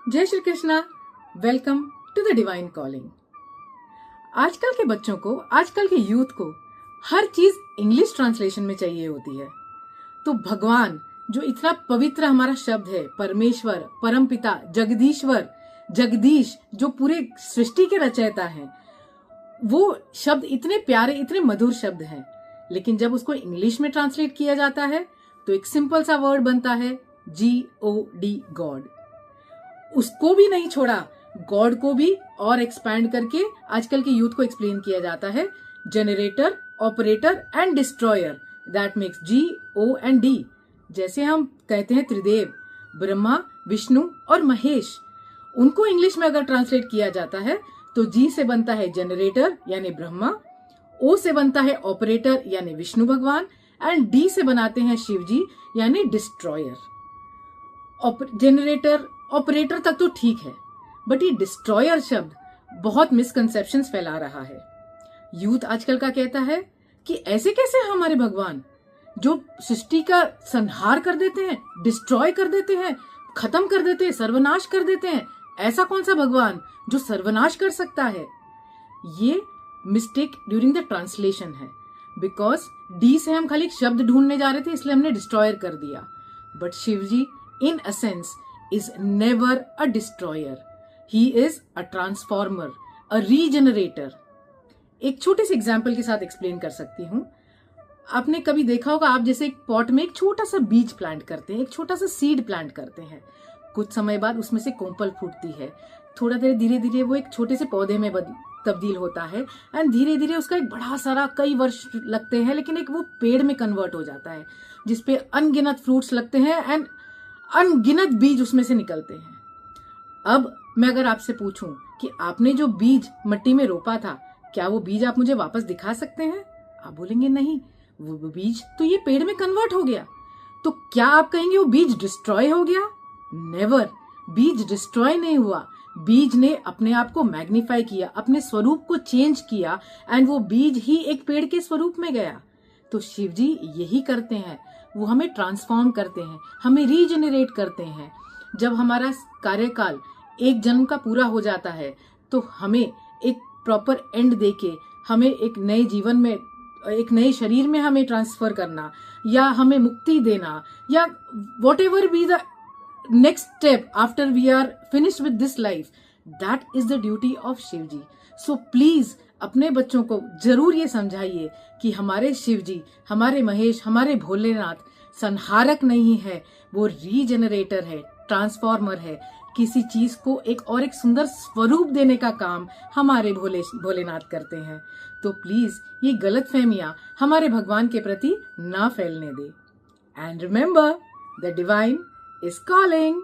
जय Shri Krishna. Welcome to the divine calling. आजकल के बच्चों को, आजकल के यूथ को हर चीज इंग्लिश ट्रांसलेशन में चाहिए होती है। तो भगवान जो इतना पवित्र हमारा शब्द है, परमेश्वर, परमपिता, जगदीश्वर, जगदीश, जो पूरे सृष्टि के रचयिता हैं, वो शब्द इतने प्यारे, इतने मधुर शब्द हैं। लेकिन जब उसको इंग्लिश में ट्रांसलेट किया जाता है तो एक सिंपल सा वर्ड बनता है GOD, गॉड। उसको भी नहीं छोड़ा, गॉड को भी और एक्सपैंड करके आजकल के यूथ को एक्सप्लेन किया जाता है generator, operator and destroyer. That makes GOD। जैसे हम कहते हैं त्रिदेव, ब्रह्मा, विष्णु और महेश, उनको इंग्लिश में अगर ट्रांसलेट किया जाता है तो G से बनता है जनरेटर यानी ब्रह्मा, O से बनता है ऑपरेटर यानी विष्णु भगवान, एंड D से बनाते हैं शिव जी यानी डिस्ट्रॉयर। जनरेटर, ऑपरेटर तक तो ठीक है, बट ये डिस्ट्रॉयर शब्द बहुत मिसकंसेप्शंस फैला रहा है। यूथ आजकल का कहता है कि ऐसे कैसे हमारे भगवान जो सृष्टि का संहार कर देते हैं, डिस्ट्रॉय कर देते हैं, खत्म कर देते हैं, सर्वनाश कर देते हैं, ऐसा कौन सा भगवान जो सर्वनाश कर सकता है। ये मिस्टेक ड्यूरिंग द ट्रांसलेशन है, बिकॉज डी से हम खाली शब्द ढूंढने जा रहे थे, इसलिए हमने डिस्ट्रॉयर कर दिया। But Shiv ji in essence is never a destroyer. He is a transformer, a regenerator. एक छोटे से एग्जाम्पल के साथ एक्सप्लेन कर सकती हूँ। आपने कभी देखा होगा, आप जैसे एक पॉट में एक छोटा सा बीज प्लांट करते हैं, एक छोटा सा सीड प्लांट करते हैं, कुछ समय बाद उसमें से कोंपल फूटती है, थोड़ा देर धीरे धीरे वो एक छोटे से पौधे में तब्दील होता है, एंड धीरे धीरे उसका एक बड़ा सारा, कई वर्ष लगते हैं, लेकिन एक वो पेड़ में कन्वर्ट हो जाता है जिसपे अनगिनत फ्रूट्स लगते हैं एंड अनगिनत बीज उसमें से निकलते हैं। अब मैं अगर आपसे पूछूं कि आपने जो बीज मिट्टी में रोपा था, क्या वो बीज आप मुझे वापस दिखा सकते हैं? आप बोलेंगे नहीं, वो बीज तो ये पेड़ में कन्वर्ट हो गया। तो क्या आप कहेंगे वो बीज डिस्ट्रॉय हो गया? नेवर। बीज डिस्ट्रॉय नहीं हुआ, बीज ने अपने आप को मैग्नीफाई किया, अपने स्वरूप को चेंज किया, एंड वो बीज ही एक पेड़ के स्वरूप में गया। तो शिव जी यही करते हैं, वो हमें ट्रांसफॉर्म करते हैं, हमें रीजेनरेट करते हैं। जब हमारा कार्यकाल एक जन्म का पूरा हो जाता है तो हमें एक प्रॉपर एंड देके हमें एक नए जीवन में, एक नए शरीर में हमें ट्रांसफर करना, या हमें मुक्ति देना, या whatever be the next step after we are finished with this life, that is the duty of Shiv ji. So please अपने बच्चों को जरूर ये समझाइए कि हमारे शिव जी, हमारे महेश, हमारे भोलेनाथ संहारक नहीं है, वो रीजेनरेटर है, ट्रांसफॉर्मर है। किसी चीज को एक और एक सुंदर स्वरूप देने का काम हमारे भोलेनाथ करते हैं। तो प्लीज ये गलतफहमियां हमारे भगवान के प्रति ना फैलने दे। And remember, the divine is calling.